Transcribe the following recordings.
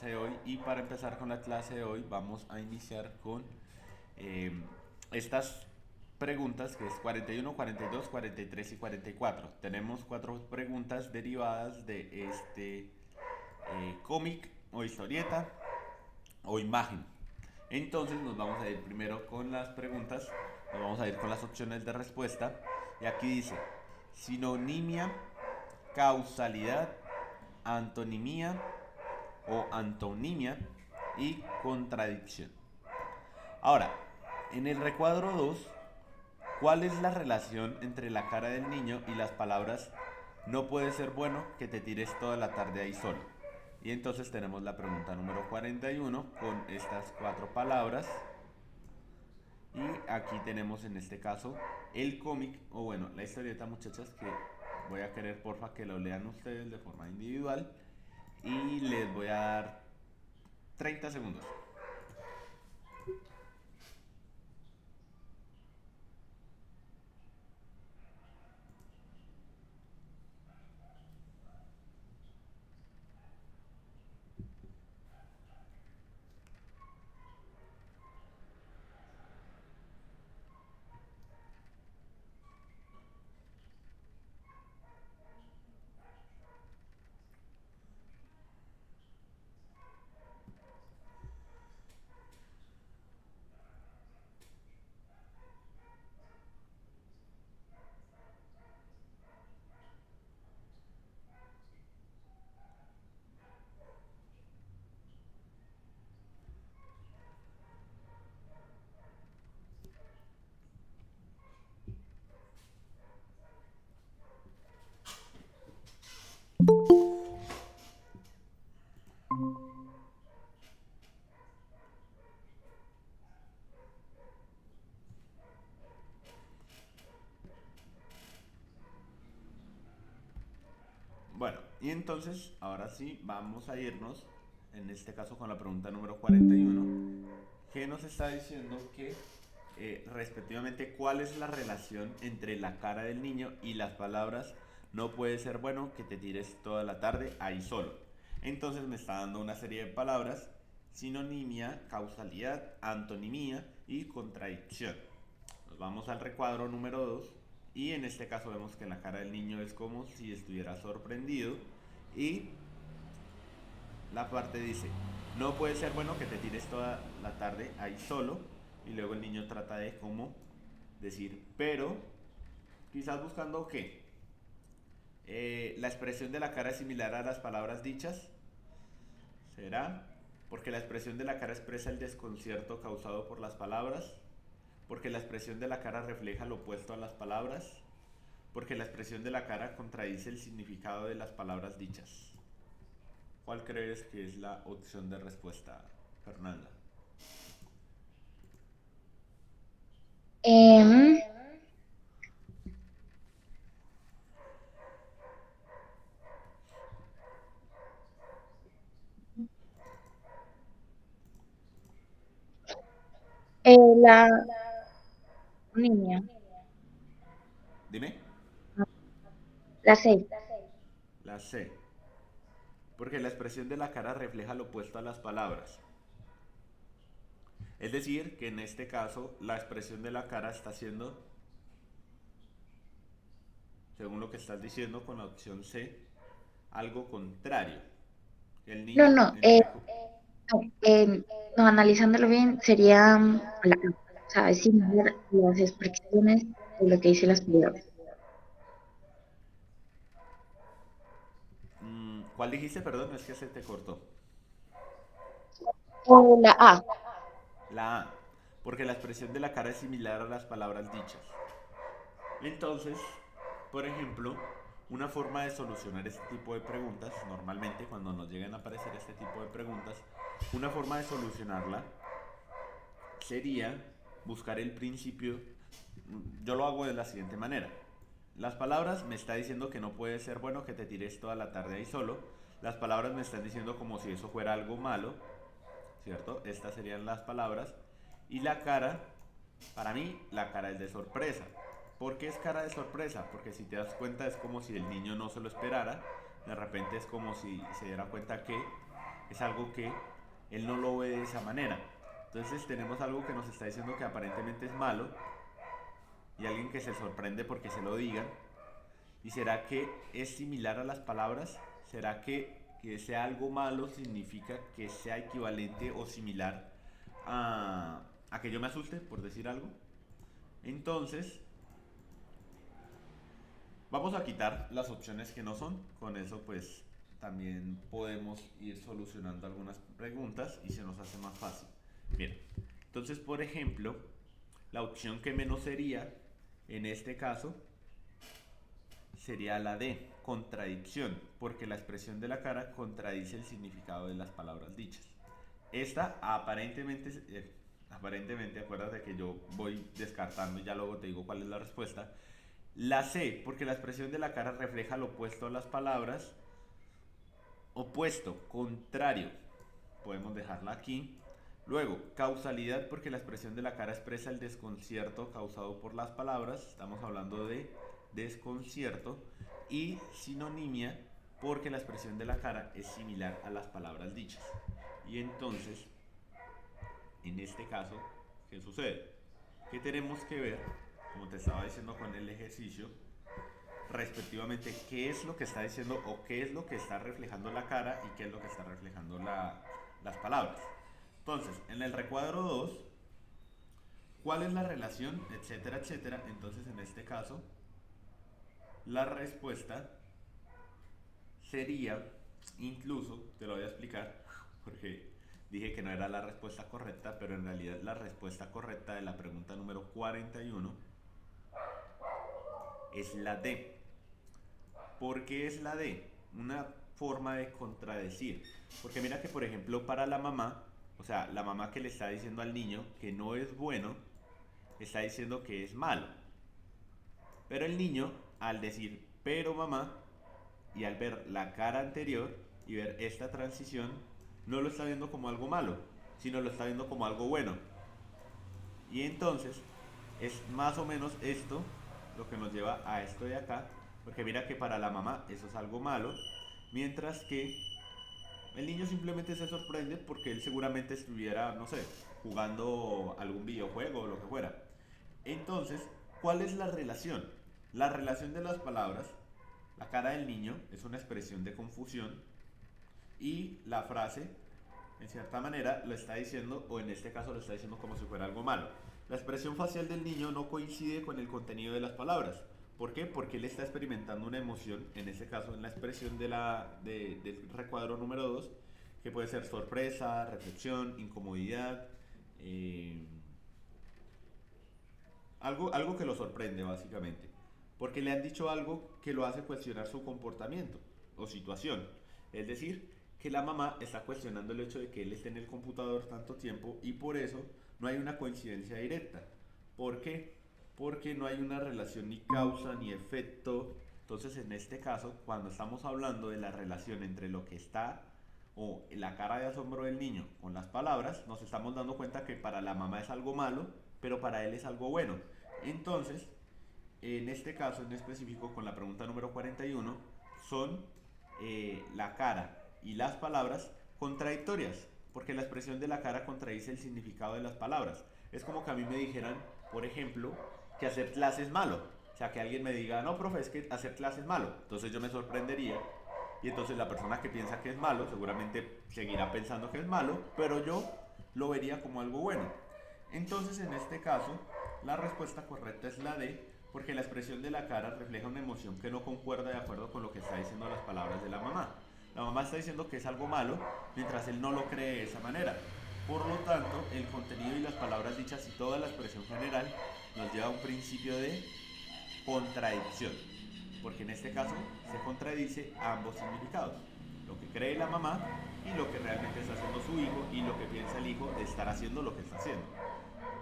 clase de hoy. Y para empezar con la clase de hoy vamos a iniciar con eh, estas preguntas, que es 41, 42, 43 y 44. Tenemos cuatro preguntas derivadas de este cómic o historieta o imagen. Entonces nos vamos a ir primero con las preguntas, nos vamos a ir con las opciones de respuesta. Y aquí dice sinonimia, causalidad, antonimia o antonimia y contradicción. Ahora, en el recuadro 2, ¿cuál es la relación entre la cara del niño y las palabras no puede ser bueno que te tires toda la tarde ahí solo? Y entonces tenemos la pregunta número 41 con estas cuatro palabras. Y aquí tenemos en este caso el cómic, o bueno, la historieta, muchachas, que voy a querer porfa que lo lean ustedes de forma individual. Y les voy a dar 30 segundos. Bueno, y entonces ahora sí vamos a irnos, en este caso con la pregunta número 41, que nos está diciendo que respectivamente cuál es la relación entre la cara del niño y las palabras no puede ser bueno que te tires toda la tarde ahí solo. Entonces me está dando una serie de palabras: sinonimia, causalidad, antonimia y contradicción. Nos vamos al recuadro número 2 y en este caso vemos que la cara del niño es como si estuviera sorprendido y la parte dice, no puede ser bueno que te tires toda la tarde ahí solo, y luego el niño trata de como decir, pero quizás buscando qué. La expresión de la cara es similar a las palabras dichas. ¿Será? Porque la expresión de la cara expresa el desconcierto causado por las palabras. Porque la expresión de la cara refleja lo opuesto a las palabras. Porque la expresión de la cara contradice el significado de las palabras dichas. ¿Cuál crees que es la opción de respuesta, Fernanda? Em, la niña, Dime. la 6. La C. Porque la expresión de la cara refleja lo opuesto a las palabras. Es decir, que en este caso la expresión de la cara está siendo, según lo que estás diciendo con la opción C, algo contrario. El No, niño, no, no, no, analizándolo bien, sería la A. O sea, es similar las expresiones de lo que dice las palabras. ¿Cuál dijiste? Perdón, es que se te cortó. O la A. La A. Porque la expresión de la cara es similar a las palabras dichas. Entonces, por ejemplo, una forma de solucionar este tipo de preguntas, normalmente cuando nos llegan a aparecer este tipo de preguntas, una forma de solucionarla sería buscar el principio. Yo lo hago de la siguiente manera. Las palabras me está diciendo que no puede ser bueno que te tires toda la tarde ahí solo. Las palabras me están diciendo como si eso fuera algo malo, ¿cierto? Estas serían las palabras. Y la cara, para mí, la cara es de sorpresa. ¿Por qué es cara de sorpresa? Porque si te das cuenta es como si el niño no se lo esperara. De repente es como si se diera cuenta que es algo que él no lo ve de esa manera. Entonces tenemos algo que nos está diciendo que aparentemente es malo y alguien que se sorprende porque se lo digan. ¿Y será que es similar a las palabras? ¿Será que sea algo malo significa que sea equivalente o similar a que yo me asuste, por decir algo? Entonces, vamos a quitar las opciones que no son. Con eso pues también podemos ir solucionando algunas preguntas y se nos hace más fácil. Bien, entonces por ejemplo, la opción que menos sería en este caso sería la D, contradicción, porque la expresión de la cara contradice el significado de las palabras dichas. Esta aparentemente, acuérdate que yo voy descartando y ya luego te digo cuál es la respuesta. La C, porque la expresión de la cara refleja lo opuesto a las palabras. Opuesto, contrario, podemos dejarla aquí. Luego, causalidad, porque la expresión de la cara expresa el desconcierto causado por las palabras. Estamos hablando de desconcierto. Y sinonimia, porque la expresión de la cara es similar a las palabras dichas. Y entonces, en este caso, ¿qué sucede? Que tenemos que ver, como te estaba diciendo con el ejercicio, respectivamente qué es lo que está diciendo o qué es lo que está reflejando la cara y qué es lo que está reflejando las palabras. Entonces, en el recuadro 2, ¿cuál es la relación? Etcétera, etcétera. Entonces, en este caso, la respuesta sería, incluso, te lo voy a explicar, porque dije que no era la respuesta correcta, pero en realidad la respuesta correcta de la pregunta número 41 es la D. ¿Por qué es la D? Una forma de contradecir. Porque mira que, por ejemplo, para la mamá, o sea, la mamá que le está diciendo al niño que no es bueno, está diciendo que es malo. Pero el niño, al decir pero mamá, y al ver la cara anterior y ver esta transición, no lo está viendo como algo malo, sino lo está viendo como algo bueno. Y entonces es más o menos esto lo que nos lleva a esto de acá, porque mira que para la mamá eso es algo malo, mientras que el niño simplemente se sorprende porque él seguramente estuviera, no sé, jugando algún videojuego o lo que fuera. Entonces, ¿cuál es la relación? La relación de las palabras, la cara del niño es una expresión de confusión y la frase, en cierta manera, lo está diciendo, o en este caso lo está diciendo como si fuera algo malo. La expresión facial del niño no coincide con el contenido de las palabras. ¿Por qué? Porque él está experimentando una emoción, en este caso en la expresión del recuadro número 2, que puede ser sorpresa, reflexión, incomodidad, eh, algo que lo sorprende básicamente. Porque le han dicho algo que lo hace cuestionar su comportamiento o situación. Es decir, que la mamá está cuestionando el hecho de que él esté en el computador tanto tiempo y por eso no hay una coincidencia directa. ¿Por qué? Porque no hay una relación ni causa ni efecto. Entonces, en este caso, cuando estamos hablando de la relación entre lo que está o la cara de asombro del niño con las palabras, nos estamos dando cuenta que para la mamá es algo malo, pero para él es algo bueno. Entonces, en este caso en específico, con la pregunta número 41, son la cara y las palabras contradictorias, porque la expresión de la cara contradice el significado de las palabras. Es como que a mí me dijeran, por ejemplo, que hacer clase es malo. O sea, que alguien me diga, no, profe, es que hacer clase es malo. Entonces yo me sorprendería y entonces la persona que piensa que es malo seguramente seguirá pensando que es malo, pero yo lo vería como algo bueno. Entonces, en este caso, la respuesta correcta es la D, porque la expresión de la cara refleja una emoción que no concuerda de acuerdo con lo que está diciendo las palabras de la mamá. La mamá está diciendo que es algo malo, mientras él no lo cree de esa manera. Por lo tanto, el contenido y las palabras dichas y toda la expresión general nos lleva a un principio de contradicción, porque en este caso se contradice ambos significados, lo que cree la mamá y lo que realmente está haciendo su hijo y lo que piensa el hijo de estar haciendo lo que está haciendo.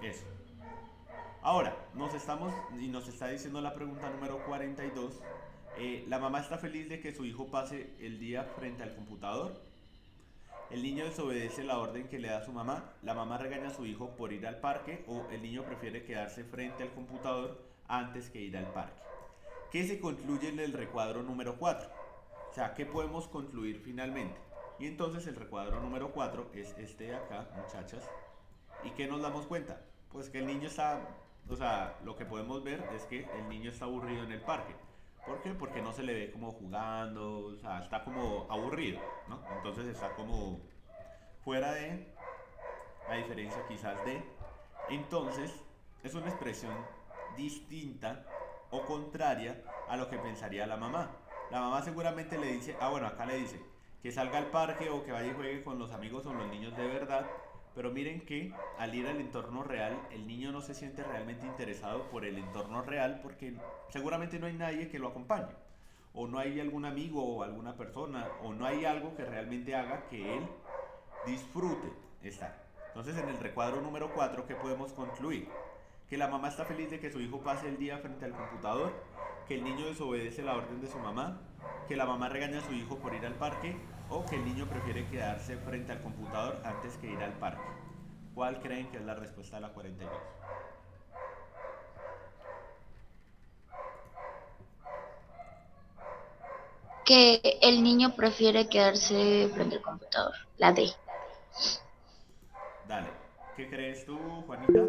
Eso. Ahora, nos está diciendo la pregunta número 42. La mamá está feliz de que su hijo pase el día frente al computador. El niño desobedece la orden que le da su mamá. La mamá regaña a su hijo por ir al parque o el niño prefiere quedarse frente al computador antes que ir al parque. ¿Qué se concluye en el recuadro número 4? O sea, ¿qué podemos concluir finalmente? Y entonces el recuadro número 4 es este de acá, muchachas. ¿Y qué nos damos cuenta? Pues que el niño está, o sea, lo que podemos ver es que el niño está aburrido en el parque. ¿Por qué? Porque no se le ve como jugando, o sea, está como aburrido, ¿no? Entonces está como fuera de, a diferencia quizás de. Entonces, es una expresión distinta o contraria a lo que pensaría la mamá. La mamá seguramente le dice, bueno, acá le dice que salga al parque o que vaya y juegue con los amigos o los niños de verdad, pero miren que al ir al entorno real, el niño no se siente realmente interesado por el entorno real porque seguramente no hay nadie que lo acompañe. O no hay algún amigo o alguna persona, o no hay algo que realmente haga que él disfrute estar. Entonces, en el recuadro número 4, ¿qué podemos concluir? Que la mamá está feliz de que su hijo pase el día frente al computador, que el niño desobedece la orden de su mamá, que la mamá regaña a su hijo por ir al parque o que el niño prefiere quedarse frente al computador antes que ir al parque. ¿Cuál creen que es la respuesta a la 42? Que el niño prefiere quedarse frente al computador. La D. Dale. ¿Qué crees tú, Juanita?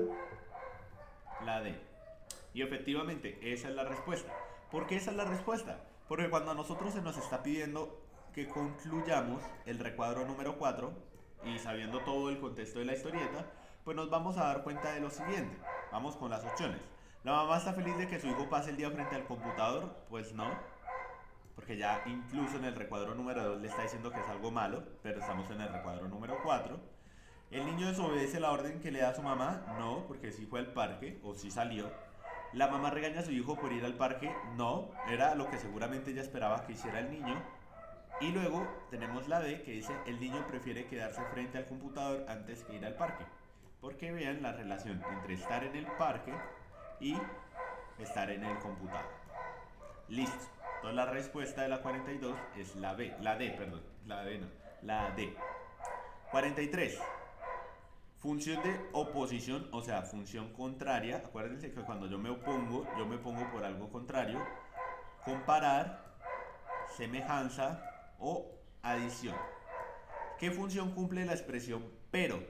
La D. Y efectivamente, esa es la respuesta. ¿Por qué esa es la respuesta? Porque cuando a nosotros se nos está pidiendo que concluyamos el recuadro número 4 y sabiendo todo el contexto de la historieta, pues nos vamos a dar cuenta de lo siguiente. Vamos con las opciones. ¿La mamá está feliz de que su hijo pase el día frente al computador? Pues no, porque ya incluso en el recuadro número 2 le está diciendo que es algo malo, pero estamos en el recuadro número 4. ¿El niño desobedece la orden que le da su mamá? No, porque sí fue al parque o sí salió. ¿La mamá regaña a su hijo por ir al parque? No, era lo que seguramente ella esperaba que hiciera el niño. Y luego tenemos la D que dice el niño prefiere quedarse frente al computador antes que ir al parque. Porque vean la relación entre estar en el parque y estar en el computador. Listo. Entonces la respuesta de la 42 es la B, la D, perdón, la D no, la D. 43. Función de oposición, o sea, función contraria. Acuérdense que cuando yo me pongo por algo contrario. Comparar, semejanza o adición. ¿Qué función cumple la expresión pero?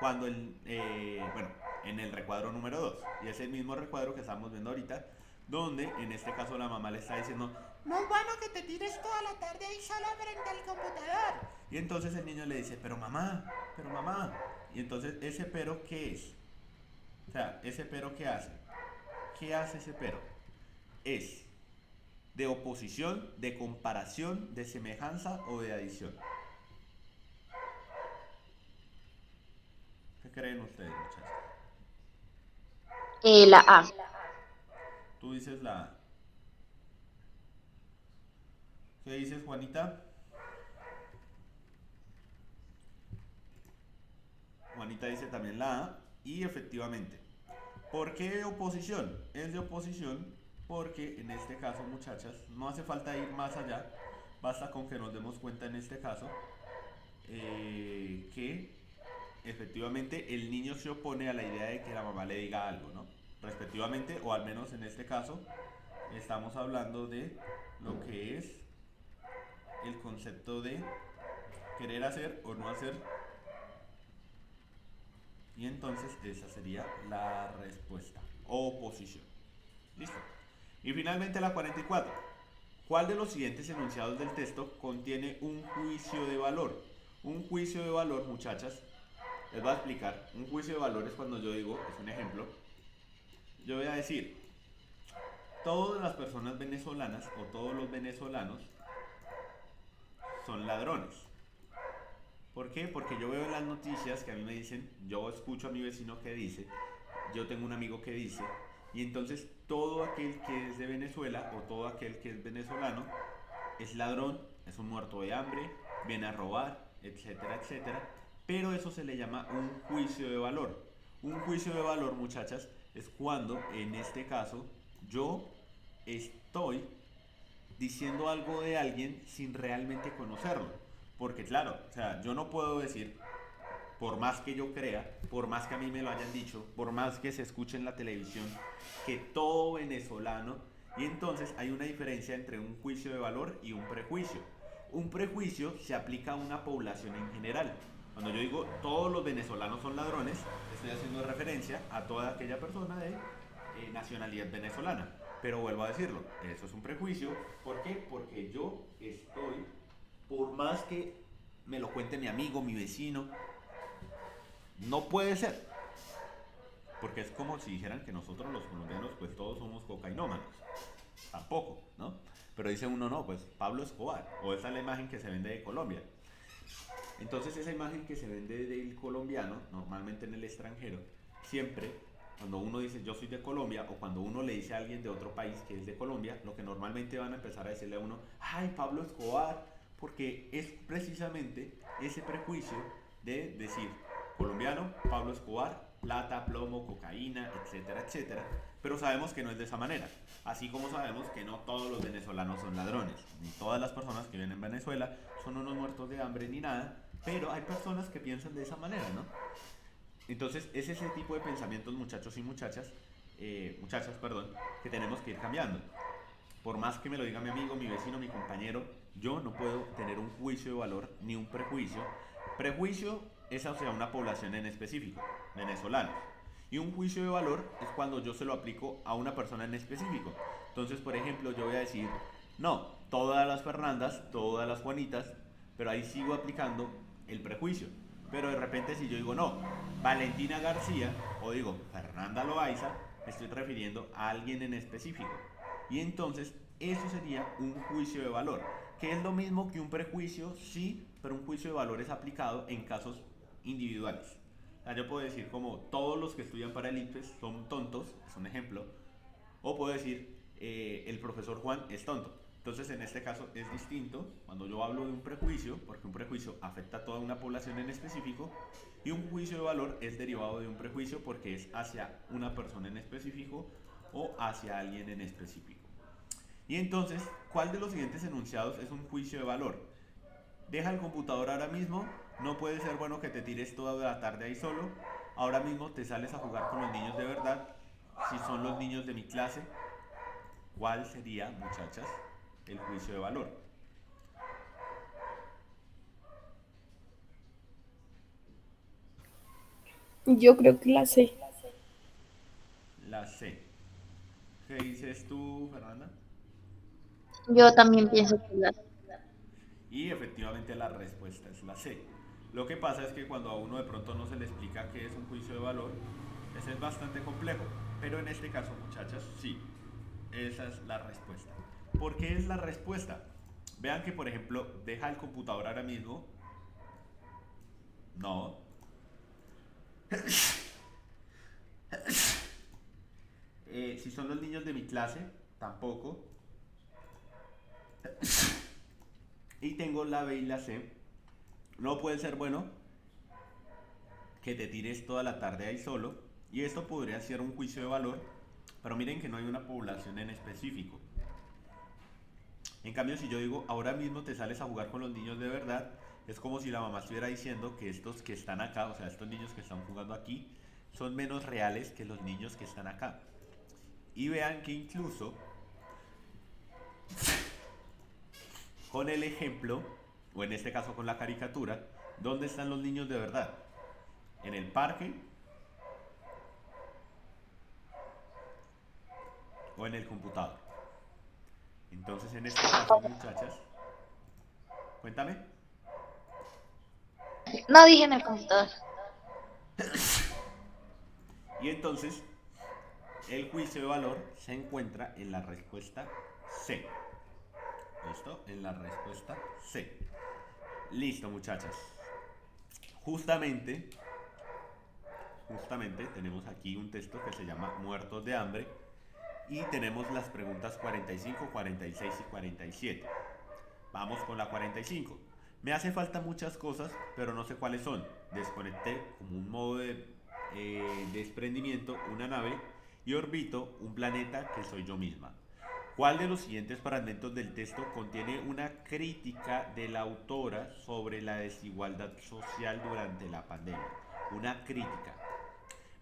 Cuando bueno, en el recuadro número 2. Y es el mismo recuadro que estamos viendo ahorita, donde en este caso la mamá le está diciendo, no es bueno que te tires toda la tarde ahí solo frente al computador. Y entonces el niño le dice, pero mamá. Y entonces ese pero, ¿qué es? O sea, ese pero, ¿qué hace? ¿Qué hace ese pero? Es de oposición, de comparación, de semejanza o de adición. ¿Qué creen ustedes, muchachos? La A. Tú dices la A. ¿Qué dices, Juanita? Juanita dice también la A. Y efectivamente. ¿Por qué de oposición? Es de oposición porque en este caso, muchachas, no hace falta ir más allá. Basta con que nos demos cuenta en este caso que efectivamente el niño se opone a la idea de que la mamá le diga algo, ¿no? Respectivamente, o al menos en este caso, estamos hablando de lo que es el concepto de querer hacer o no hacer. Y entonces esa sería la respuesta. Oposición. Listo. Y finalmente la 44. ¿Cuál de los siguientes enunciados del texto contiene un juicio de valor? Un juicio de valor, muchachas, les voy a explicar. Un juicio de valor es cuando yo digo, es un ejemplo, yo voy a decir, todas las personas venezolanas o todos los venezolanos son ladrones. ¿Por qué? Porque yo veo en las noticias que a mí me dicen, yo escucho a mi vecino que dice, yo tengo un amigo que dice, y entonces todo aquel que es de Venezuela o todo aquel que es venezolano es ladrón, es un muerto de hambre, viene a robar, etcétera, etcétera. Pero eso se le llama un juicio de valor. Un juicio de valor, muchachas, es cuando, en este caso, yo estoy diciendo algo de alguien sin realmente conocerlo. Porque claro, o sea, yo no puedo decir, por más que yo crea, por más que a mí me lo hayan dicho, por más que se escuche en la televisión, que todo venezolano, y entonces hay una diferencia entre un juicio de valor y un prejuicio. Un prejuicio se aplica a una población en general. Cuando yo digo todos los venezolanos son ladrones, estoy haciendo referencia a toda aquella persona de nacionalidad venezolana. Pero vuelvo a decirlo, eso es un prejuicio. ¿Por qué? Porque yo estoy, por más que me lo cuente mi amigo, mi vecino, no puede ser. Porque es como si dijeran que nosotros los colombianos pues todos somos cocainómanos. Tampoco, ¿no? Pero dice uno, no, pues Pablo Escobar, o esa es la imagen que se vende de Colombia. Entonces esa imagen que se vende del colombiano, normalmente en el extranjero, siempre, cuando uno dice yo soy de Colombia, o cuando uno le dice a alguien de otro país que es de Colombia, lo que normalmente van a empezar a decirle a uno, ay, Pablo Escobar, porque es precisamente ese prejuicio de decir colombiano, Pablo Escobar, plata, plomo, cocaína, etcétera, etcétera. Pero sabemos que no es de esa manera. Así como sabemos que no todos los venezolanos son ladrones, ni todas las personas que viven en Venezuela son unos muertos de hambre ni nada, pero hay personas que piensan de esa manera, ¿no? Entonces es ese tipo de pensamientos, muchachos y muchachas, muchachas, perdón, que tenemos que ir cambiando. Por más que me lo diga mi amigo, mi vecino, mi compañero, yo no puedo tener un juicio de valor ni un prejuicio. Prejuicio es hacia una población en específico, venezolanos. Y un juicio de valor es cuando yo se lo aplico a una persona en específico. Entonces, por ejemplo, yo voy a decir, no, todas las Fernandas, todas las Juanitas, pero ahí sigo aplicando el prejuicio. Pero de repente si yo digo, no, Valentina García, o digo Fernanda Loaiza, me estoy refiriendo a alguien en específico. Y entonces eso sería un juicio de valor, que es lo mismo que un prejuicio, sí, pero un juicio de valor es aplicado en casos individuales. O sea, yo puedo decir como todos los que estudian para el ICFES son tontos, es un ejemplo, o puedo decir el profesor Juan es tonto. Entonces en este caso es distinto cuando yo hablo de un prejuicio, porque un prejuicio afecta a toda una población en específico, y un juicio de valor es derivado de un prejuicio porque es hacia una persona en específico o hacia alguien en específico. Y entonces, ¿cuál de los siguientes enunciados es un juicio de valor? Deja el computador ahora mismo, no puede ser bueno que te tires toda la tarde ahí solo, ahora mismo te sales a jugar con los niños de verdad, si son los niños de mi clase, ¿cuál sería, muchachas, el juicio de valor? Yo creo que la sé. La C. ¿Qué dices tú, Fernanda? Yo también pienso que Y efectivamente la respuesta es la C. Lo que pasa es que cuando a uno de pronto no se le explica qué es un juicio de valor, ese es bastante complejo. Pero en este caso, muchachas, sí, esa es la respuesta. ¿Por qué es la respuesta? Vean que, por ejemplo, deja el computador ahora mismo. No. Si son los niños de mi clase, tampoco. Y tengo la B y la C. No puede ser bueno que te tires toda la tarde ahí solo. Y esto podría ser un juicio de valor. Pero miren que no hay una población en específico. En cambio, si yo digo, ahora mismo te sales a jugar con los niños de verdad, es como si la mamá estuviera diciendo que estos que están acá, o sea, estos niños que están jugando aquí, son menos reales que los niños que están acá. Y vean que incluso con el ejemplo, o en este caso con la caricatura, ¿dónde están los niños de verdad? ¿En el parque o en el computador? Entonces, en este caso, muchachas, cuéntame. no dije en el computador. Y entonces, el juicio de valor se encuentra en la respuesta C. ¿Listo? En la respuesta C. Listo, muchachas. Justamente, justamente tenemos aquí un texto que se llama Muertos de hambre y tenemos las preguntas 45, 46 y 47. Vamos con la 45. Me hace falta muchas cosas, pero no sé cuáles son. Desconecté como un modo de desprendimiento una nave y orbito un planeta que soy yo misma. ¿Cuál de los siguientes fragmentos del texto contiene una crítica de la autora sobre la desigualdad social durante la pandemia? Una crítica.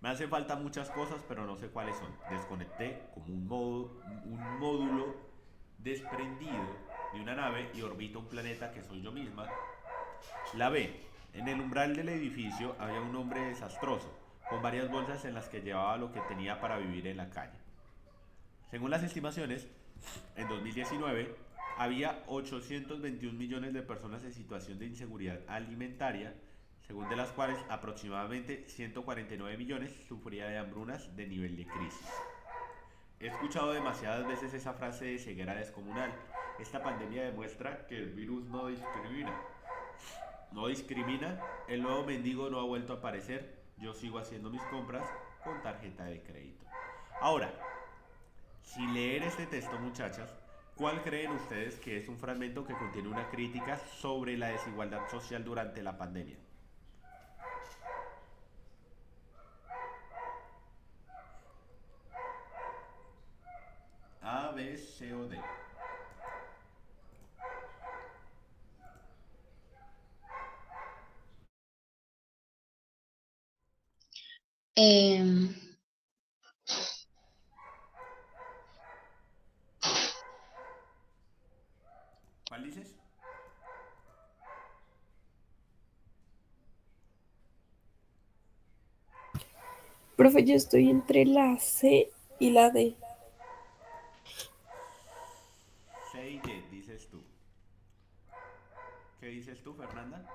Me hace falta muchas cosas, pero no sé cuáles son. Desconecté como un módulo desprendido de una nave y orbita un planeta que soy yo misma. La B. En el umbral del edificio había un hombre desastroso, con varias bolsas en las que llevaba lo que tenía para vivir en la calle. Según las estimaciones, en 2019 había 821 millones de personas en situación de inseguridad alimentaria, según de las cuales aproximadamente 149 millones sufría de hambrunas de nivel de crisis. He escuchado demasiadas veces esa frase de ceguera descomunal. Esta pandemia demuestra que el virus no discrimina. No discrimina, el nuevo mendigo no ha vuelto a aparecer, yo sigo haciendo mis compras con tarjeta de crédito. Ahora, sin leer este texto, muchachas, ¿cuál creen ustedes que es un fragmento que contiene una crítica sobre la desigualdad social durante la pandemia? A, B, C o D. Em, ¿Cuál dices? Profe, yo estoy entre la C y la D. C y D, dices tú. ¿Qué dices tú, Fernanda?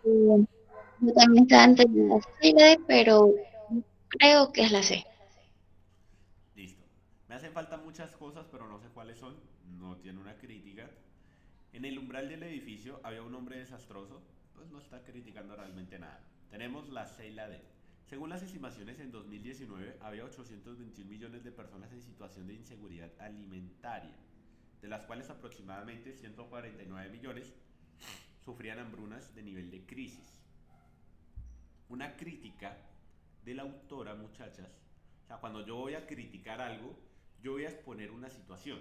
yo también estaba entre la C y la D, pero creo que es la C. Listo. Me hacen falta muchas cosas, pero no sé cuáles son. No tiene una crítica. En el umbral del edificio había un hombre desastroso, pues no está criticando realmente nada. Tenemos la C y la D. Según las estimaciones, en 2019 había 821 millones de personas en situación de inseguridad alimentaria, de las cuales aproximadamente 149 millones sufrían hambrunas de nivel de crisis. Una crítica de la autora, muchachas, o sea, cuando yo voy a criticar algo, yo voy a exponer una situación.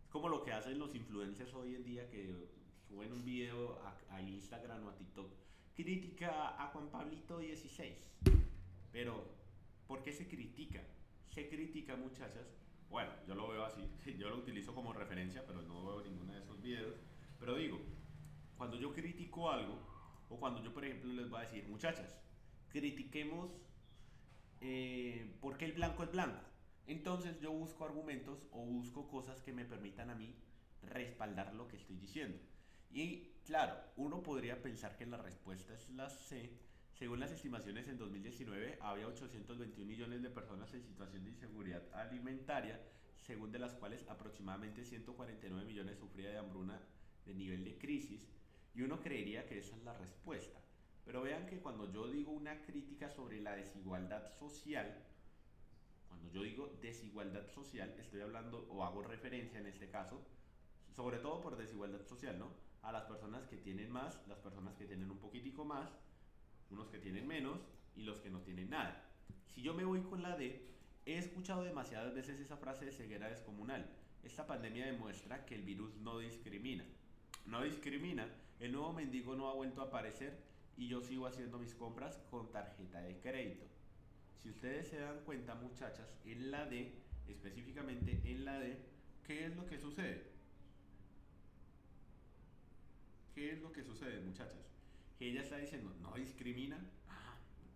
Es como lo que hacen los influencers hoy en día que suben un video a Instagram o a TikTok. Critica a Juan Pablito 16. Pero, ¿por qué se critica? Se critica, muchachas. Bueno, yo lo veo así. Yo lo utilizo como referencia, pero no veo ninguno de esos videos. Pero digo, cuando yo critico algo, o cuando yo, por ejemplo, les voy a decir, muchachas, critiquemos por qué el blanco es blanco. Entonces yo busco argumentos o busco cosas que me permitan a mí respaldar lo que estoy diciendo. Y claro, uno podría pensar que la respuesta es la C. Según las estimaciones, en 2019 había 821 millones de personas en situación de inseguridad alimentaria, según de las cuales aproximadamente 149 millones sufría de hambruna de nivel de crisis, y uno creería que esa es la respuesta. Pero vean que cuando yo digo una crítica sobre la desigualdad social, cuando yo digo desigualdad social, estoy hablando o hago referencia en este caso, sobre todo por desigualdad social, ¿no? A las personas que tienen más, las personas que tienen un poquitico más, unos que tienen menos y los que no tienen nada. Si yo me voy con la D, he escuchado demasiadas veces esa frase de ceguera descomunal. Esta pandemia demuestra que el virus no discrimina. No discrimina, el nuevo mendigo no ha vuelto a aparecer y yo sigo haciendo mis compras con tarjeta de crédito. Si ustedes se dan cuenta, muchachas, en la D, específicamente en la D, ¿qué es lo que sucede? ¿Qué es lo que sucede, muchachas? Que ella está diciendo, no discrimina,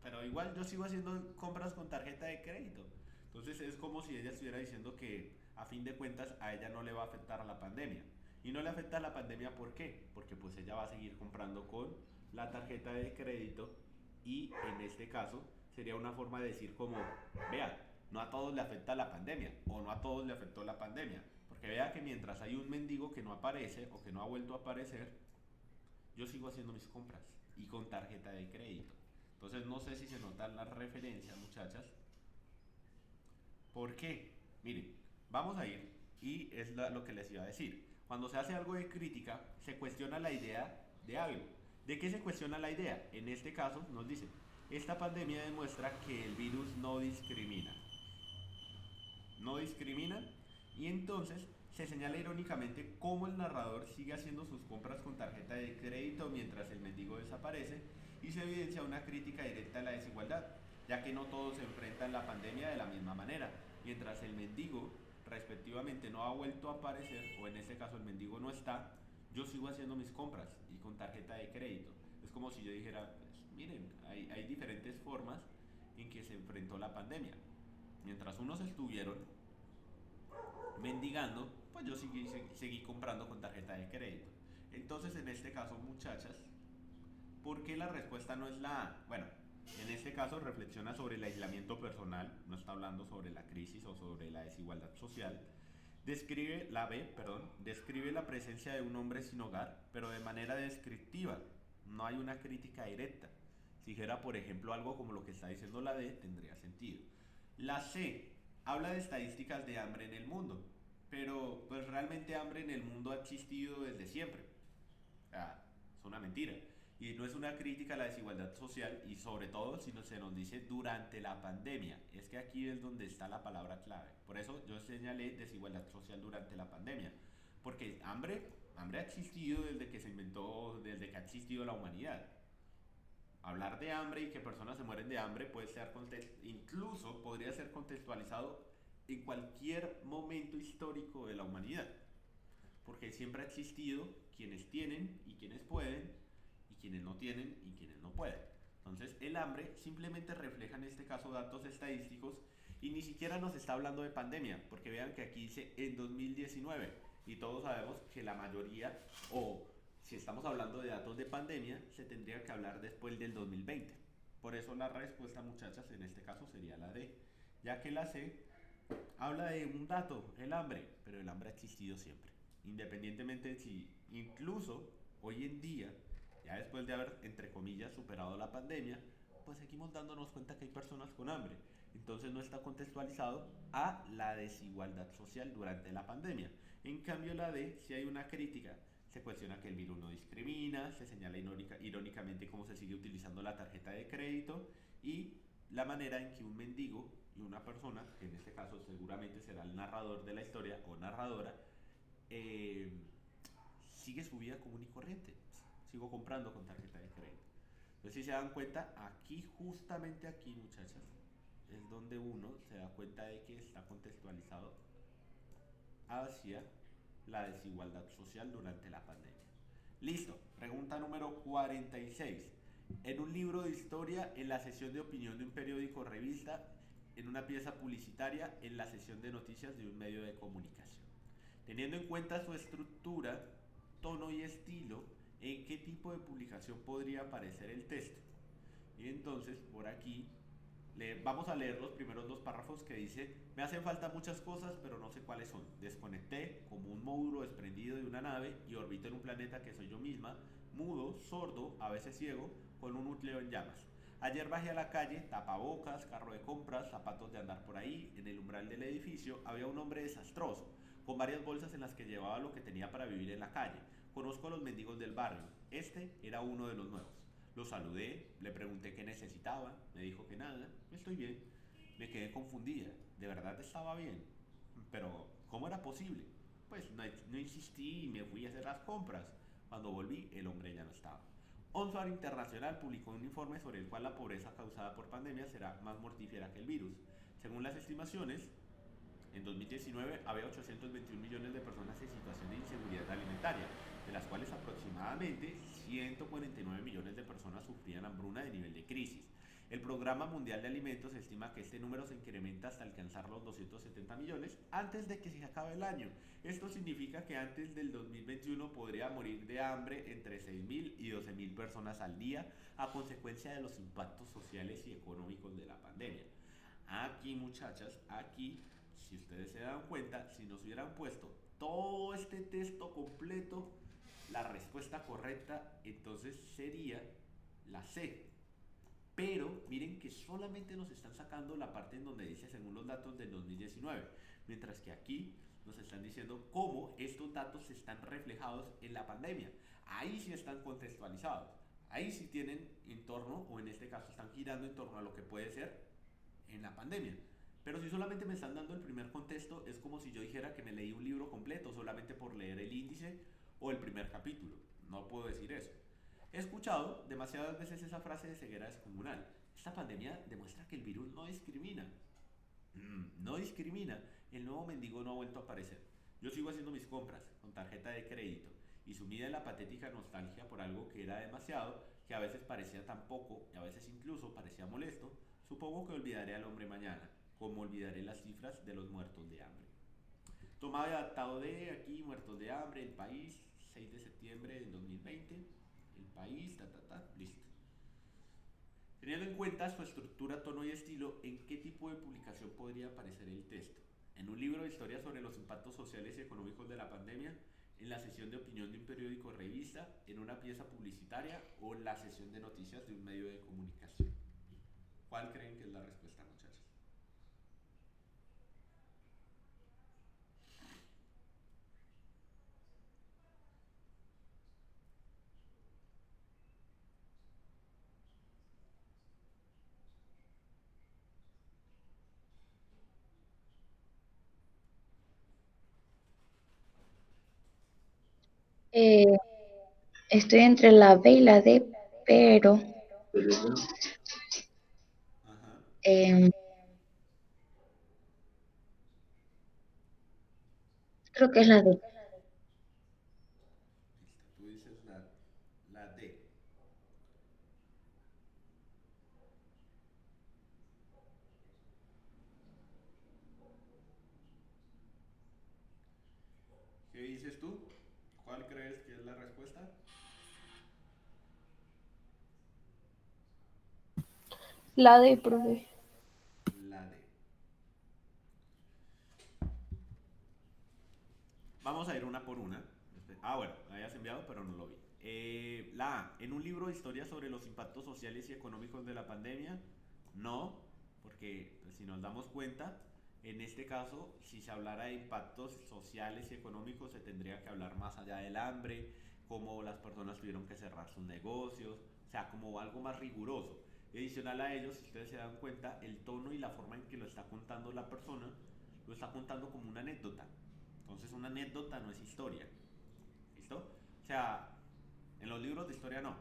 pero igual yo sigo haciendo compras con tarjeta de crédito. Entonces es como si ella estuviera diciendo que a fin de cuentas a ella no le va a afectar a la pandemia. Y no le afecta a la pandemia, ¿por qué? Porque pues ella va a seguir comprando con la tarjeta de crédito y en este caso sería una forma de decir como, vean, no a todos le afecta la pandemia o no a todos le afectó la pandemia. Porque vea que mientras hay un mendigo que no aparece o que no ha vuelto a aparecer, yo sigo haciendo mis compras y con tarjeta de crédito. Entonces no sé si se notan las referencias, muchachas. ¿Por qué? Miren, vamos a ir y es lo que les iba a decir. Cuando se hace algo de crítica, se cuestiona la idea de algo. ¿De qué se cuestiona la idea? En este caso nos dice, esta pandemia demuestra que el virus no discrimina. No discrimina y entonces se señala irónicamente cómo el narrador sigue haciendo sus compras con tarjeta de crédito mientras el mendigo desaparece y se evidencia una crítica directa a la desigualdad, ya que no todos se enfrentan la pandemia de la misma manera. Mientras el mendigo respectivamente no ha vuelto a aparecer, o en este caso el mendigo no está, yo sigo haciendo mis compras y con tarjeta de crédito. Es como si yo dijera, pues, miren, hay diferentes formas en que se enfrentó la pandemia. Mientras unos estuvieron mendigando, pues yo seguí comprando con tarjeta de crédito. Entonces, en este caso, muchachas, ¿por qué la respuesta no es la A? Bueno, en este caso reflexiona sobre el aislamiento personal, no está hablando sobre la crisis o sobre la desigualdad social. Describe, la B, perdón, describe la presencia de un hombre sin hogar, pero de manera descriptiva. No hay una crítica directa. Si dijera, por ejemplo, algo como lo que está diciendo la D, tendría sentido. La C, habla de estadísticas de hambre en el mundo, pero pues realmente hambre en el mundo ha existido desde siempre. Es una mentira. Y no es una crítica a la desigualdad social y sobre todo si no se nos dice durante la pandemia. Es que aquí es donde está la palabra clave. Por eso yo señalé desigualdad social durante la pandemia. Porque hambre ha existido desde que se inventó, desde que ha existido la humanidad. Hablar de hambre y que personas se mueren de hambre puede ser incluso podría ser contextualizado en cualquier momento histórico de la humanidad. Porque siempre ha existido quienes tienen y quienes pueden, y quienes no tienen y quienes no pueden. Entonces el hambre simplemente refleja en este caso datos estadísticos y ni siquiera nos está hablando de pandemia, porque vean que aquí dice en 2019 y todos sabemos que la mayoría, o si estamos hablando de datos de pandemia, se tendría que hablar después del 2020. Por eso la respuesta, muchachas, en este caso sería la D, ya que la C habla de un dato, el hambre, pero el hambre ha existido siempre. Independientemente de si incluso hoy en día, ya después de haber, entre comillas, superado la pandemia, pues seguimos dándonos cuenta que hay personas con hambre. Entonces no está contextualizado a la desigualdad social durante la pandemia. En cambio la D, si hay una crítica, se cuestiona que el virus no discrimina, se señala irónicamente cómo se sigue utilizando la tarjeta de crédito y la manera en que un mendigo y una persona, que en este caso seguramente será el narrador de la historia o narradora, eh, sigue su vida común y corriente. Sigo comprando con tarjeta de crédito. Entonces, si se dan cuenta, aquí, justamente aquí, muchachas, es donde uno se da cuenta de que está contextualizado hacia la desigualdad social durante la pandemia. Listo, pregunta número 46. En un libro de historia, en la sesión de opinión de un periódico o revista, en una pieza publicitaria, en la sesión de noticias de un medio de comunicación. Teniendo en cuenta su estructura, tono y estilo, ¿en qué tipo de publicación podría aparecer el texto? Y entonces, por aquí, vamos a leer los primeros dos párrafos que dice: me hacen falta muchas cosas, pero no sé cuáles son. Desconecté como un módulo desprendido de una nave y orbito en un planeta que soy yo misma, mudo, sordo, a veces ciego, con un núcleo en llamas. Ayer bajé a la calle, tapabocas, carro de compras, zapatos de andar por ahí. En el umbral del edificio había un hombre desastroso, con varias bolsas en las que llevaba lo que tenía para vivir en la calle. Conozco a los mendigos del barrio. Este era uno de los nuevos. Lo saludé, le pregunté qué necesitaba, me dijo que nada, estoy bien. Me quedé confundida, de verdad estaba bien. Pero, ¿cómo era posible? Pues no insistí y me fui a hacer las compras. Cuando volví, el hombre ya no estaba. ONSWAR Internacional publicó un informe sobre el cual la pobreza causada por pandemia será más mortífera que el virus. Según las estimaciones, en 2019 había 821 millones de personas en situación de inseguridad alimentaria, de las cuales aproximadamente 149 millones de personas sufrían hambruna de nivel de crisis. El Programa Mundial de Alimentos estima que este número se incrementa hasta alcanzar los 270 millones antes de que se acabe el año. Esto significa que antes del 2021 podría morir de hambre entre 6.000 y 12.000 personas al día a consecuencia de los impactos sociales y económicos de la pandemia. Aquí, muchachas, aquí, si ustedes se dan cuenta, si nos hubieran puesto todo este texto completo, la respuesta correcta entonces sería la C. Pero miren que solamente nos están sacando la parte en donde dice según los datos del 2019, mientras que aquí nos están diciendo cómo estos datos están reflejados en la pandemia. Ahí sí están contextualizados, ahí sí tienen en torno, o en este caso están girando en torno a lo que puede ser en la pandemia. Pero si solamente me están dando el primer contexto, es como si yo dijera que me leí un libro completo solamente por leer el índice o el primer capítulo. No puedo decir eso. He escuchado demasiadas veces esa frase de ceguera descomunal. Esta pandemia demuestra que el virus no discrimina. No discrimina. El nuevo mendigo no ha vuelto a aparecer. Yo sigo haciendo mis compras con tarjeta de crédito y sumida en la patética nostalgia por algo que era demasiado, que a veces parecía tan poco y a veces incluso parecía molesto, supongo que olvidaré al hombre mañana, como olvidaré las cifras de los muertos de hambre. Tomado y adaptado de aquí, muertos de hambre, el país, 6 de septiembre del 2020, el país, listo. Teniendo en cuenta su estructura, tono y estilo, ¿en qué tipo de publicación podría aparecer el texto? ¿En un libro de historia sobre los impactos sociales y económicos de la pandemia? ¿En la sesión de opinión de un periódico o revista? ¿En una pieza publicitaria? ¿O en la sesión de noticias de un medio de comunicación? ¿Cuál creen que es la respuesta, muchachos? Eh, Estoy entre la B y la D, pero Ajá. em, creo que es la D. Listo, tú dices la D. ¿Qué dices tú? ¿Cuál crees que es la respuesta? La D, profe. La D. Vamos a ir una por una. Bueno, la habías enviado, pero no lo vi. La A. En un libro de historia sobre los impactos sociales y económicos de la pandemia, no, porque pues, si nos damos cuenta, en este caso, si se hablara de impactos sociales y económicos, se tendría que hablar más allá del hambre, cómo las personas tuvieron que cerrar sus negocios, o sea, como algo más riguroso. Y adicional a ello, si ustedes se dan cuenta, el tono y la forma en que lo está contando la persona, lo está contando como una anécdota. Entonces una anécdota no es historia. ¿Listo? O sea, en los libros de historia no.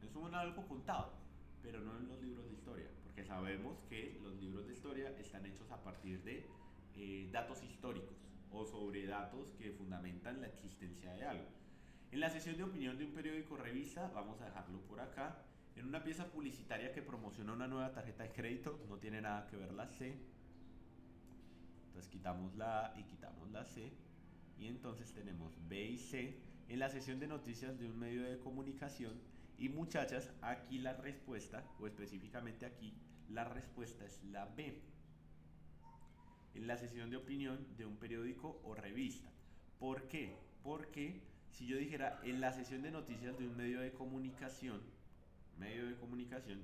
Es un algo contado, pero no en los libros de historia. Porque sabemos que los libros de historia están hechos a partir de datos históricos o sobre datos que fundamentan la existencia de algo. En la sesión de opinión de un periódico o revista, vamos a dejarlo por acá. En una pieza publicitaria que promociona una nueva tarjeta de crédito, no tiene nada que ver la C. Entonces quitamos la A y quitamos la C. Y entonces tenemos B y C en la sesión de noticias de un medio de comunicación. Y muchachas, aquí la respuesta, o específicamente aquí, la respuesta es la B. En la sesión de opinión de un periódico o revista. ¿Por qué? Porque si yo dijera en la sesión de noticias de un medio de comunicación,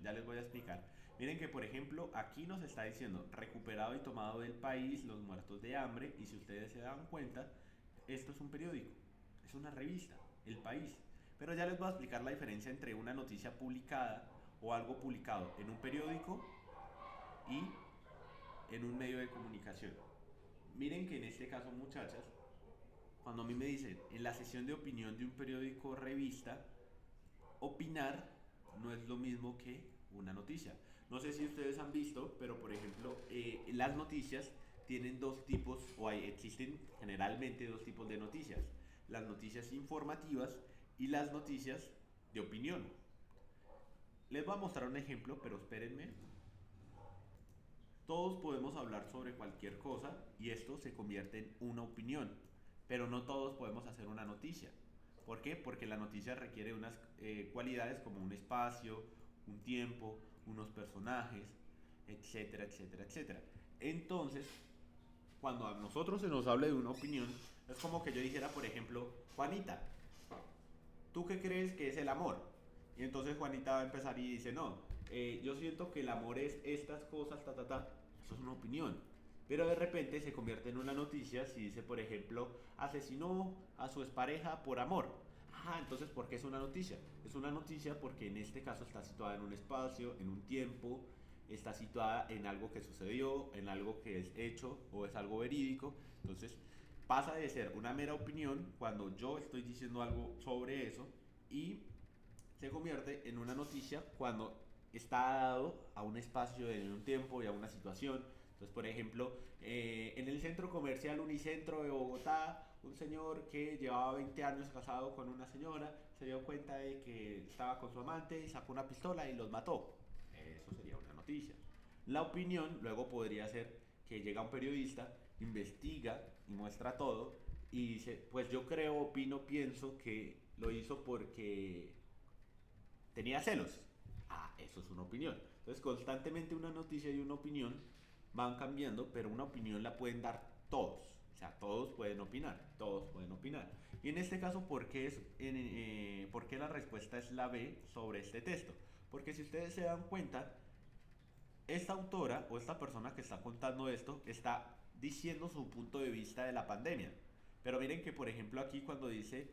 ya les voy a explicar. Miren que por ejemplo aquí nos está diciendo recuperado y tomado del país los muertos de hambre y si ustedes se dan cuenta, esto es un periódico, es una revista, El País. Pero ya les voy a explicar la diferencia entre una noticia publicada o algo publicado en un periódico y en un medio de comunicación. Miren que en este caso, muchachas, cuando a mí me dicen en la sesión de opinión de un periódico o revista, opinar no es lo mismo que una noticia. No sé si ustedes han visto, pero por ejemplo, las noticias tienen dos tipos, existen generalmente dos tipos de noticias. Las noticias informativas y las noticias de opinión. Les voy a mostrar un ejemplo, pero espérenme. Todos podemos hablar sobre cualquier cosa y esto se convierte en una opinión, pero no todos podemos hacer una noticia. ¿Por qué? Porque la noticia requiere unas cualidades como un espacio, un tiempo, unos personajes, etcétera, etcétera, etcétera. Entonces, cuando a nosotros se nos habla de una opinión, es como que yo dijera, por ejemplo, Juanita, ¿tú qué crees que es el amor? Y entonces Juanita va a empezar y dice, no, yo siento que el amor es estas cosas, ta, ta, ta. Eso es una opinión. Pero de repente se convierte en una noticia si dice, por ejemplo, asesinó a su expareja por amor. Ah, entonces, ¿por qué es una noticia? Es una noticia porque en este caso está situada en un espacio, en un tiempo, está situada en algo que sucedió, en algo que es hecho o es algo verídico. Entonces, pasa de ser una mera opinión cuando yo estoy diciendo algo sobre eso y se convierte en una noticia cuando está dado a un espacio, en un tiempo y a una situación. Entonces, por ejemplo, en el centro comercial Unicentro de Bogotá, un señor que llevaba 20 años casado con una señora se dio cuenta de que estaba con su amante y sacó una pistola y los mató. Eso sería una noticia. La opinión luego podría ser que llega un periodista, investiga y muestra todo y dice, pues yo creo, opino, pienso que lo hizo porque tenía celos. Ah, eso es una opinión. Entonces constantemente una noticia y una opinión van cambiando, pero una opinión la pueden dar todos. O sea, todos pueden opinar, todos pueden opinar. Y en este caso, ¿por qué la respuesta es la B sobre este texto? Porque si ustedes se dan cuenta, esta autora o esta persona que está contando esto está diciendo su punto de vista de la pandemia. Pero miren que, por ejemplo, aquí cuando dice,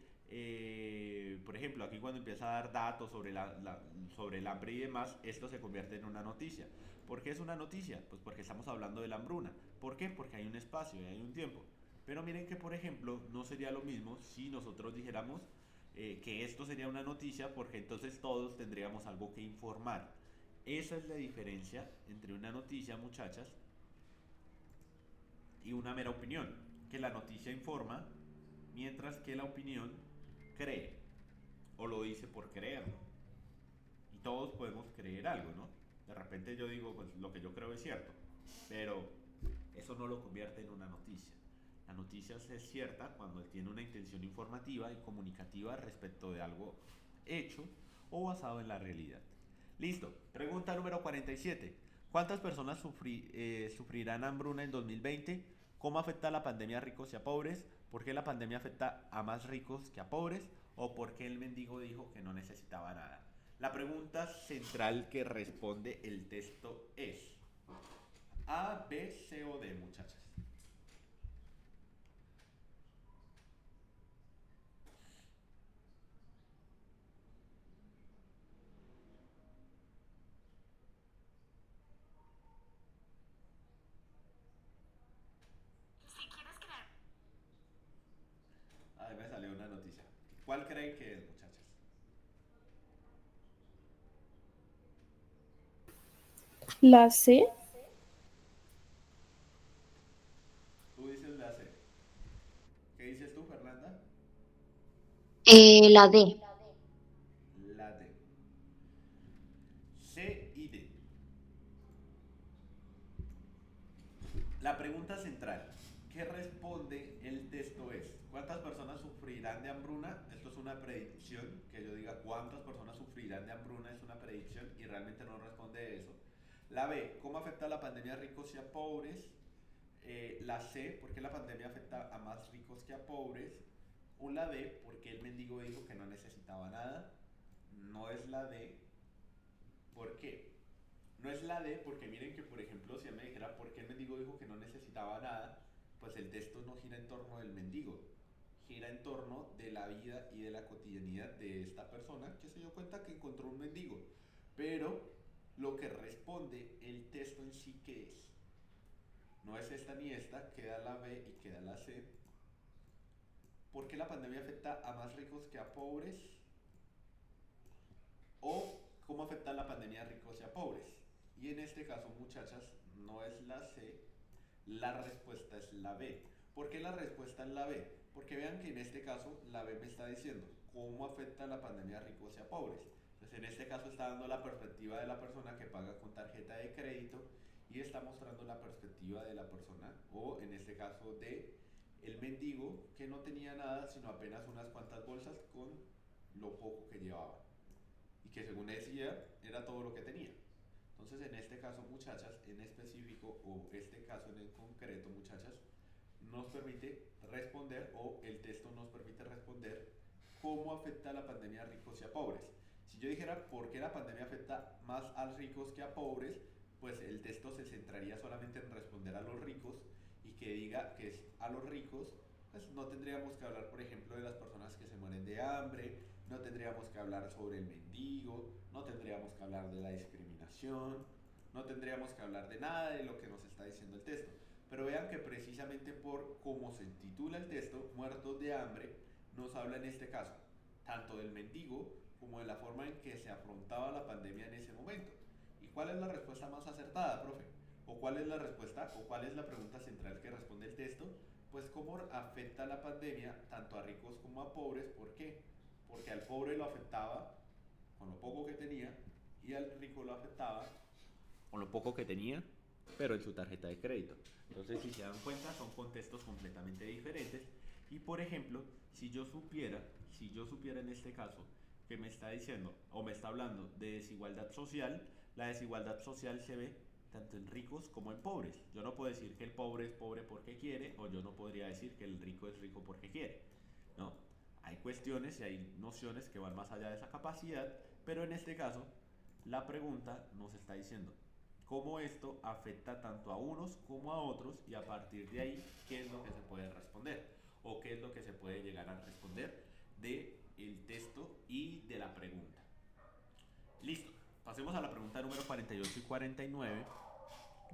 por ejemplo, aquí cuando empieza a dar datos sobre, sobre el hambre y demás, esto se convierte en una noticia. ¿Por qué es una noticia? Pues porque estamos hablando de la hambruna. ¿Por qué? Porque hay un espacio y hay un tiempo. Pero miren que, por ejemplo, no sería lo mismo si nosotros dijéramos que esto sería una noticia, porque entonces todos tendríamos algo que informar. Esa es la diferencia entre una noticia, muchachas, y una mera opinión. Que la noticia informa, mientras que la opinión cree, o lo dice por creerlo. Y todos podemos creer algo, ¿no? De repente yo digo, pues lo que yo creo es cierto, pero eso no lo convierte en una noticia. La noticia es cierta cuando tiene una intención informativa y comunicativa respecto de algo hecho o basado en la realidad. Listo. Pregunta número 47. ¿Cuántas personas sufrirán hambruna en 2020? ¿Cómo afecta la pandemia a ricos y a pobres? ¿Por qué la pandemia afecta a más ricos que a pobres? ¿O por qué el mendigo dijo que no necesitaba nada? La pregunta central que responde el texto es A, B, C o D, muchachas. Ahí me salió una noticia. ¿Cuál creen que es, muchachas? La C. Tú dices la C. ¿Qué dices tú, Fernanda? La D. La D. C y D. La pregunta central, ¿qué responde el texto es? ¿Cuántas personas sufrirán de hambruna? Esto es una predicción, que yo diga cuántas personas sufrirán de hambruna es una predicción y realmente no responde eso. La B, ¿cómo afecta la pandemia a ricos y a pobres? La C, ¿por qué la pandemia afecta a más ricos que a pobres? O la D, ¿por qué el mendigo dijo que no necesitaba nada? No es la D. ¿Por qué? No es la D porque miren que, por ejemplo, si él me dijera por qué el mendigo dijo que no necesitaba nada, pues el texto no gira en torno del mendigo, gira en torno de la vida y de la cotidianidad de esta persona que se dio cuenta que encontró un mendigo. Pero lo que responde el texto en sí que es, no es esta ni esta, queda la B y queda la C. ¿Por qué la pandemia afecta a más ricos que a pobres? O cómo afecta la pandemia a ricos y a pobres. Y en este caso, muchachas, no es la C, la respuesta es la B. ¿Por qué la respuesta es la B? Porque vean que en este caso la B me está diciendo cómo afecta la pandemia a ricos y a pobres. Entonces en este caso está dando la perspectiva de la persona que paga con tarjeta de crédito y está mostrando la perspectiva de la persona, o en este caso de el mendigo que no tenía nada sino apenas unas cuantas bolsas con lo poco que llevaba y que según decía era todo lo que tenía. Entonces, en este caso, muchachas, en específico, o este caso en concreto, muchachas, nos permite responder, o el texto nos permite responder, cómo afecta la pandemia a ricos y a pobres. Si yo dijera por qué la pandemia afecta más a ricos que a pobres, pues el texto se centraría solamente en responder a los ricos y que diga que es a los ricos, pues no tendríamos que hablar, por ejemplo, de las personas que se mueren de hambre, no tendríamos que hablar sobre el mendigo, no tendríamos que hablar de la discriminación, no tendríamos que hablar de nada de lo que nos está diciendo el texto. Pero vean que precisamente por cómo se titula el texto, Muertos de hambre, nos habla en este caso tanto del mendigo como de la forma en que se afrontaba la pandemia en ese momento. ¿Y cuál es la respuesta más acertada, profe? ¿O cuál es la respuesta? ¿O cuál es la pregunta central que responde el texto? Pues cómo afecta la pandemia tanto a ricos como a pobres. ¿Por qué? Porque al pobre lo afectaba con lo poco que tenía y al rico lo afectaba con lo poco que tenía, pero en su tarjeta de crédito. Entonces, si se dan cuenta, son contextos completamente diferentes. Y por ejemplo, si yo supiera en este caso que me está diciendo o me está hablando de desigualdad social, la desigualdad social se ve tanto en ricos como en pobres. Yo no puedo decir que el pobre es pobre porque quiere, o yo no podría decir que el rico es rico porque quiere, ¿no? Hay cuestiones y hay nociones que van más allá de esa capacidad, pero en este caso, la pregunta nos está diciendo cómo esto afecta tanto a unos como a otros y a partir de ahí, qué es lo que se puede responder o qué es lo que se puede llegar a responder de el texto y de la pregunta. Listo. Pasemos a la pregunta número 48 y 49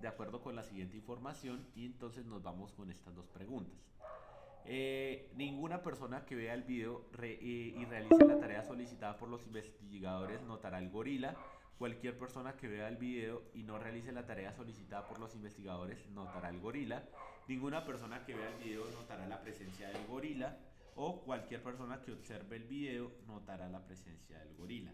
de acuerdo con la siguiente información y entonces nos vamos con estas dos preguntas. Ninguna persona que vea el video y realice la tarea solicitada por los investigadores notará el gorila. Cualquier persona que vea el video y no realice la tarea solicitada por los investigadores notará el gorila. Ninguna persona que vea el video notará la presencia del gorila. O cualquier persona que observe el video notará la presencia del gorila.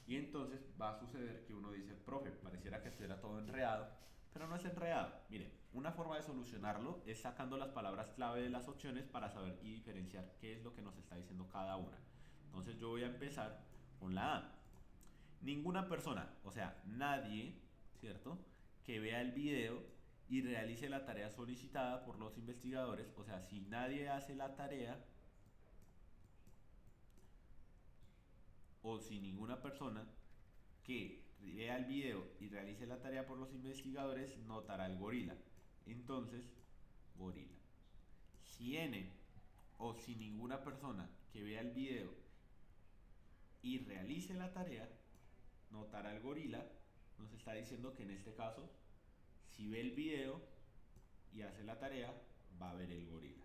Y entonces va a suceder que uno dice, profe, pareciera que estuviera todo enredado, pero no es enredado. Miren, una forma de solucionarlo es sacando las palabras clave de las opciones para saber y diferenciar qué es lo que nos está diciendo cada una. Entonces yo voy a empezar con la A. Ninguna persona, o sea, nadie, ¿cierto? Que vea el video y realice la tarea solicitada por los investigadores, o sea, si nadie hace la tarea o si ninguna persona que vea el video y realice la tarea por los investigadores notará el gorila. Entonces, gorila. Si N o si ninguna persona que vea el video y realice la tarea notará el gorila, nos está diciendo que en este caso, si ve el video y hace la tarea, va a ver el gorila.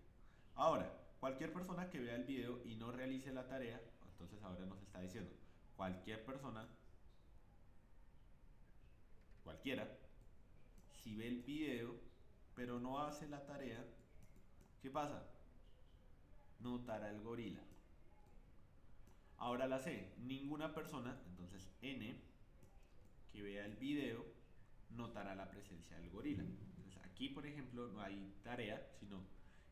Ahora, cualquier persona que vea el video y no realice la tarea, entonces ahora nos está diciendo, cualquier persona, cualquiera, si ve el video pero no hace la tarea, ¿qué pasa? Notará el gorila. Ahora la C, ninguna persona, entonces N, que vea el video, notará la presencia del gorila. Entonces aquí, por ejemplo, no hay tarea, sino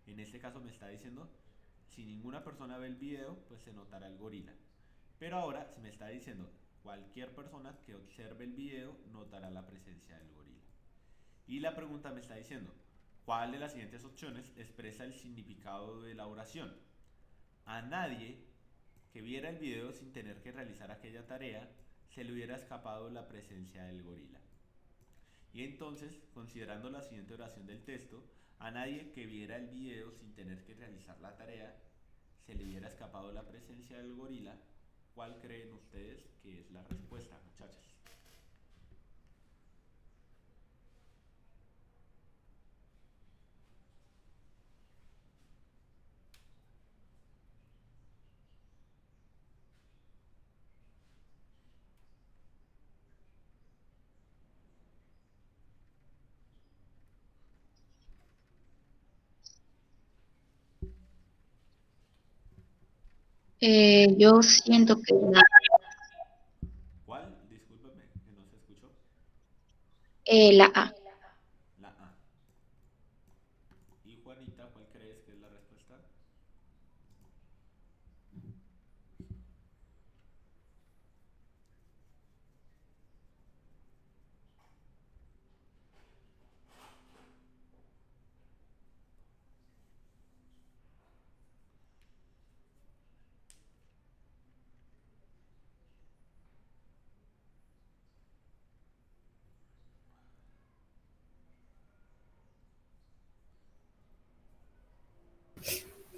en este caso me está diciendo, si ninguna persona ve el video, pues se notará el gorila. Pero ahora se me está diciendo, cualquier persona que observe el video notará la presencia del gorila. Y la pregunta me está diciendo, ¿cuál de las siguientes opciones expresa el significado de la oración? A nadie que viera el video sin tener que realizar aquella tarea se le hubiera escapado la presencia del gorila. Y entonces, considerando la siguiente oración del texto, a nadie que viera el video sin tener que realizar la tarea se le hubiera escapado la presencia del gorila. ¿Cuál creen ustedes que es la respuesta, muchachos? Yo siento que ¿Cuál? Discúlpame, que no se escuchó. la A. La A. ¿Y Juanita, cuál crees que es la respuesta?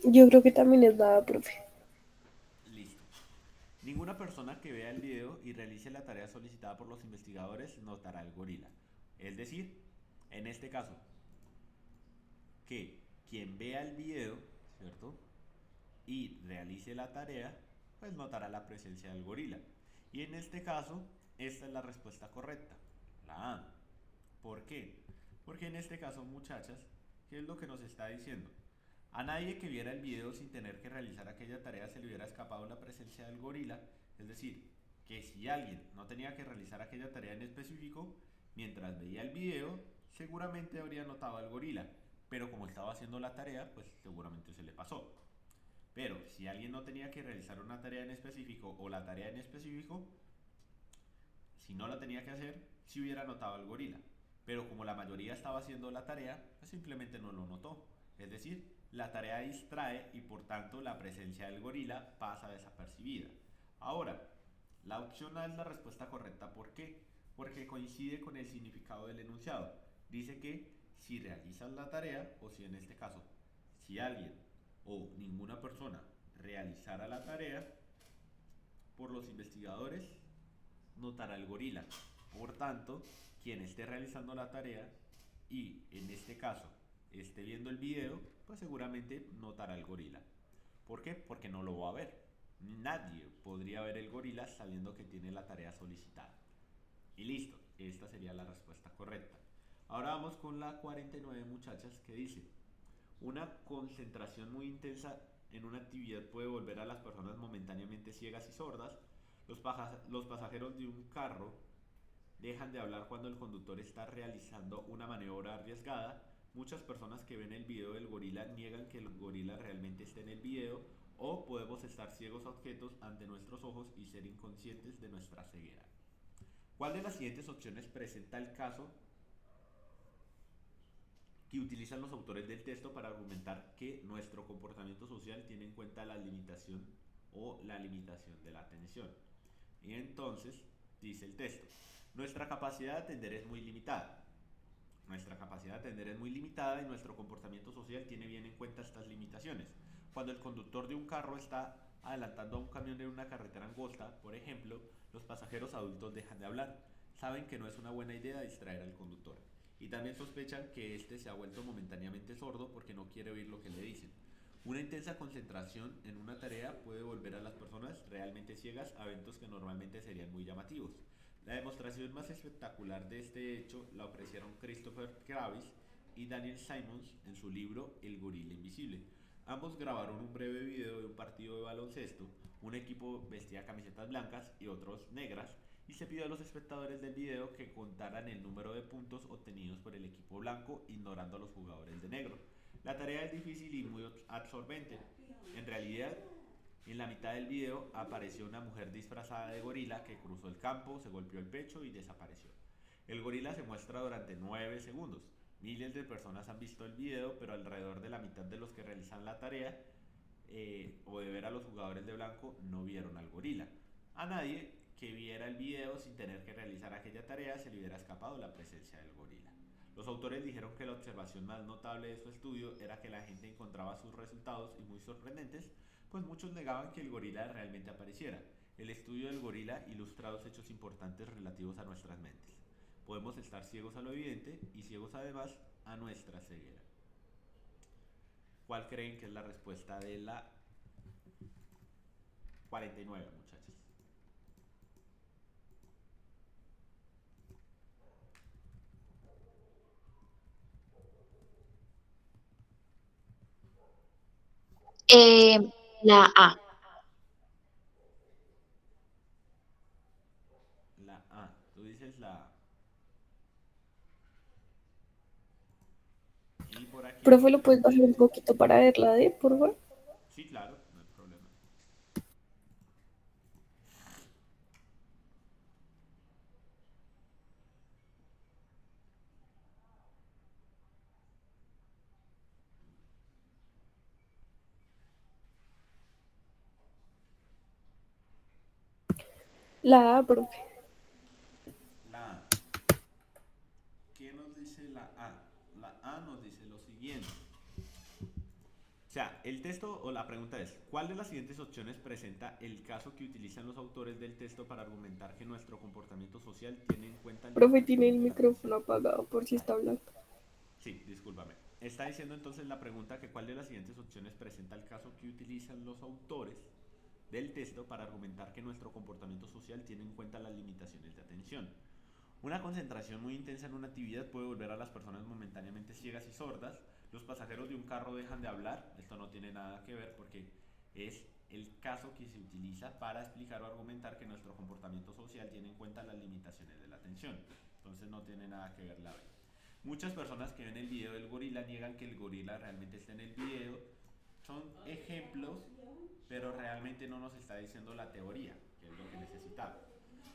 Yo creo que también es la A, profe. Listo. Ninguna persona que vea el video y realice la tarea solicitada por los investigadores notará el gorila. Es decir, en este caso, que quien vea el video, ¿cierto? Y realice la tarea, pues notará la presencia del gorila. Y en este caso, esta es la respuesta correcta, la A. ¿Por qué? Porque en este caso, muchachas, ¿qué es lo que nos está diciendo? A nadie que viera el video sin tener que realizar aquella tarea se le hubiera escapado la presencia del gorila, es decir, que si alguien no tenía que realizar aquella tarea en específico, mientras veía el video, seguramente habría notado al gorila, pero como estaba haciendo la tarea, pues seguramente se le pasó. Pero si alguien no tenía que realizar una tarea en específico o la tarea en específico, si no la tenía que hacer, sí hubiera notado al gorila. Pero como la mayoría estaba haciendo la tarea, pues simplemente no lo notó. Es decir, la tarea distrae y por tanto la presencia del gorila pasa desapercibida. Ahora, la opción A es la respuesta correcta. ¿Por qué? Porque coincide con el significado del enunciado. Dice que si realizas la tarea, o si en este caso, si alguien o ninguna persona realizara la tarea, por los investigadores notará el gorila. Por tanto, quien esté realizando la tarea y en este caso esté viendo el video, pues seguramente notará el gorila. ¿Por qué? Porque no lo va a ver. Nadie podría ver el gorila sabiendo que tiene la tarea solicitada. Y listo, esta sería la respuesta correcta. Ahora vamos con la 49, muchachas, que dice: una concentración muy intensa en una actividad puede volver a las personas momentáneamente ciegas y sordas. Los pasajeros de un carro dejan de hablar cuando el conductor está realizando una maniobra arriesgada. Muchas personas que ven el video del gorila niegan que el gorila realmente esté en el video. O podemos estar ciegos a objetos ante nuestros ojos y ser inconscientes de nuestra ceguera. ¿Cuál de las siguientes opciones presenta el caso que utilizan los autores del texto para argumentar que nuestro comportamiento social tiene en cuenta la limitación o la limitación de la atención? Y entonces dice el texto: nuestra capacidad de atender es muy limitada. Nuestra capacidad de atender es muy limitada y nuestro comportamiento social tiene bien en cuenta estas limitaciones. Cuando el conductor de un carro está adelantando a un camión en una carretera angosta, por ejemplo, los pasajeros adultos dejan de hablar. Saben que no es una buena idea distraer al conductor. Y también sospechan que éste se ha vuelto momentáneamente sordo porque no quiere oír lo que le dicen. Una intensa concentración en una tarea puede volver a las personas realmente ciegas a eventos que normalmente serían muy llamativos. La demostración más espectacular de este hecho la ofrecieron Christopher Kravis y Daniel Simons en su libro El gorila invisible. Ambos grabaron un breve video de un partido de baloncesto. Un equipo vestía camisetas blancas y otros negras, y se pidió a los espectadores del video que contaran el número de puntos obtenidos por el equipo blanco ignorando a los jugadores de negro. La tarea es difícil y muy absorbente. En realidad, en la mitad del video apareció una mujer disfrazada de gorila que cruzó el campo, se golpeó el pecho y desapareció. El gorila se muestra durante 9 segundos. Miles de personas han visto el video, pero alrededor de la mitad de los que realizan la tarea o de ver a los jugadores de blanco no vieron al gorila. A nadie que viera el video sin tener que realizar aquella tarea se le hubiera escapado la presencia del gorila. Los autores dijeron que la observación más notable de su estudio era que la gente encontraba sus resultados y muy sorprendentes, pues muchos negaban que el gorila realmente apareciera. El estudio del gorila ilustra dos hechos importantes relativos a nuestras mentes. Podemos estar ciegos a lo evidente y ciegos además a nuestra ceguera. ¿Cuál creen que es la respuesta de la 49, muchachos? Eh, la A. La A. Tú dices la A. Y por aquí. Profe, ¿lo puedes bajar un poquito para ver la D, por favor? Sí, claro, no hay problema. La A, profe. La A. ¿Qué nos dice la A? La A nos dice lo siguiente. O sea, el texto o la pregunta es: ¿cuál de las siguientes opciones presenta el caso que utilizan los autores del texto para argumentar que nuestro comportamiento social tiene en cuenta Profe, tiene el limitaciones de la micrófono atención? apagado por si está hablando. Sí, discúlpame. Está diciendo entonces la pregunta que cuál de las siguientes opciones presenta el caso que utilizan los autores del texto para argumentar que nuestro comportamiento social tiene en cuenta las limitaciones de atención. Una concentración muy intensa en una actividad puede volver a las personas momentáneamente ciegas y sordas. Los pasajeros de un carro dejan de hablar. Esto no tiene nada que ver porque es el caso que se utiliza para explicar o argumentar que nuestro comportamiento social tiene en cuenta las limitaciones de la atención. Entonces no tiene nada que ver la vez. Muchas personas que ven el video del gorila niegan que el gorila realmente esté en el video. Son ejemplos, pero realmente no nos está diciendo la teoría, que es lo que necesitamos.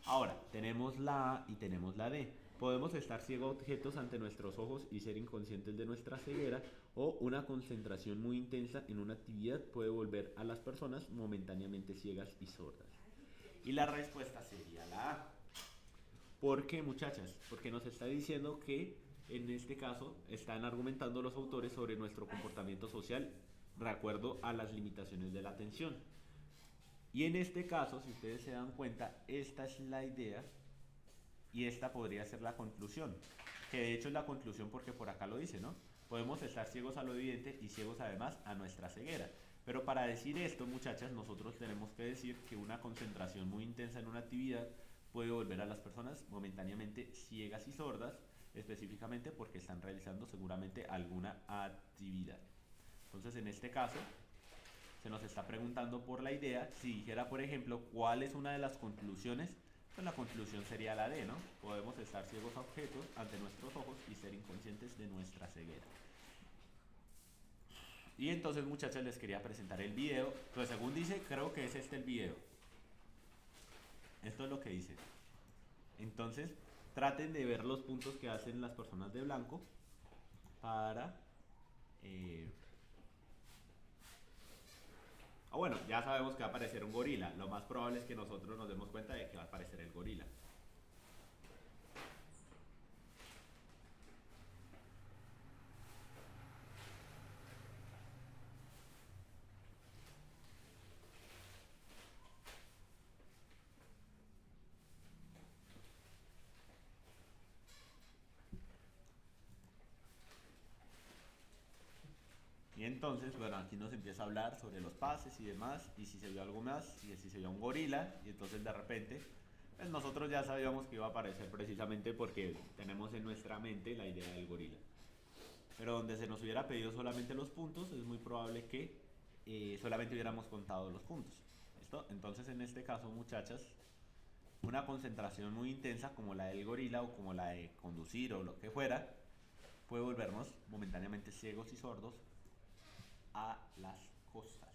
Ahora, tenemos la A y tenemos la D. Podemos estar ciegos a objetos ante nuestros ojos y ser inconscientes de nuestra ceguera, o una concentración muy intensa en una actividad puede volver a las personas momentáneamente ciegas y sordas. Y la respuesta sería la A. ¿Por qué, muchachas? Porque nos está diciendo que en este caso están argumentando los autores sobre nuestro comportamiento social de acuerdo a las limitaciones de la atención. Y en este caso, si ustedes se dan cuenta, esta es la idea y esta podría ser la conclusión. Que de hecho es la conclusión porque por acá lo dice, ¿no? Podemos estar ciegos a lo evidente y ciegos además a nuestra ceguera. Pero para decir esto, muchachas, nosotros tenemos que decir que una concentración muy intensa en una actividad puede volver a las personas momentáneamente ciegas y sordas, específicamente porque están realizando seguramente alguna actividad. Entonces, en este caso, se nos está preguntando por la idea. Si dijera, por ejemplo, cuál es una de las conclusiones, pues la conclusión sería la D, ¿no? Podemos estar ciegos a objetos ante nuestros ojos y ser inconscientes de nuestra ceguera. Y entonces, muchachas, les quería presentar el video. Entonces, según dice, creo que es este el video. Esto es lo que dice. Entonces, traten de ver los puntos que hacen las personas de blanco para... bueno, ya sabemos que va a aparecer un gorila. Lo más probable es que nosotros nos demos cuenta de que va a aparecer el gorila. Y entonces, bueno, aquí nos empieza a hablar sobre los pases y demás, y si se vio algo más, y si se vio un gorila, y entonces de repente, pues nosotros ya sabíamos que iba a aparecer precisamente porque tenemos en nuestra mente la idea del gorila. Pero donde se nos hubiera pedido solamente los puntos, es muy probable que solamente hubiéramos contado los puntos. ¿Listo? Entonces, en este caso, muchachas, una concentración muy intensa como la del gorila o como la de conducir o lo que fuera, puede volvernos momentáneamente ciegos y sordos a las cosas.